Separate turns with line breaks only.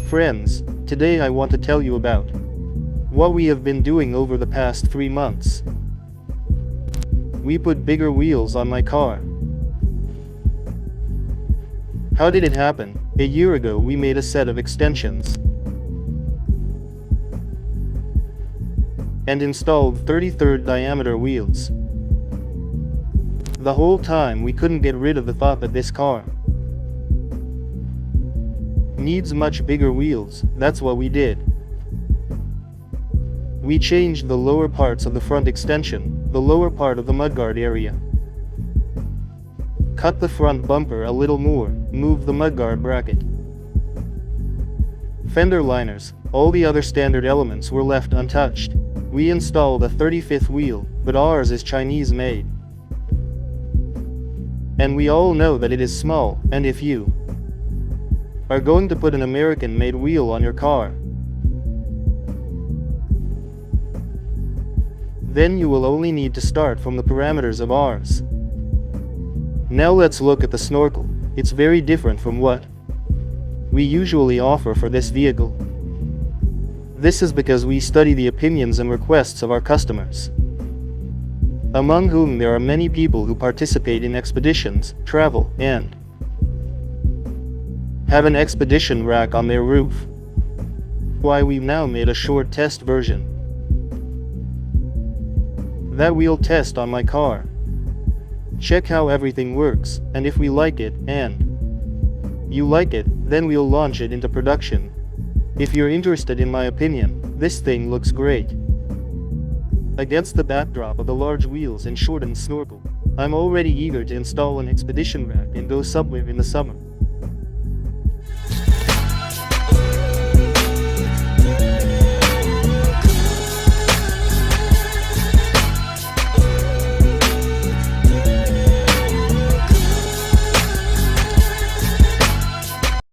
Friends, today I want to tell you about what we have been doing over the past 3 months. We put bigger wheels on my car. How did it happen? A year ago we made a set of extensions and installed 33rd diameter wheels. The whole time we couldn't get rid of the thought that this car needs much bigger wheels. That's what we did. We changed the lower parts of the front extension, the lower part of the mudguard area, cut the front bumper a little more, moved the mudguard bracket, fender liners, all the other standard elements were left untouched. We installed a 35th wheel, but ours is Chinese made. And we all know that it is small, and if you are going to put an American-made wheel on your car, then you will only need to start from the parameters of ours. Now let's look at the snorkel. It's very different from what we usually offer for this vehicle. This is because we study the opinions and requests of our customers, among whom there are many people who participate in expeditions, travel, and have an expedition rack on their roof. Why we've now made a short test version. That we'll test on my car. Check how everything works, and if we like it, and you like it, then we'll launch it into production. If you're interested in my opinion, this thing looks great. Against the backdrop of the large wheels and shortened snorkel, I'm already eager to install an expedition rack and go somewhere in the summer.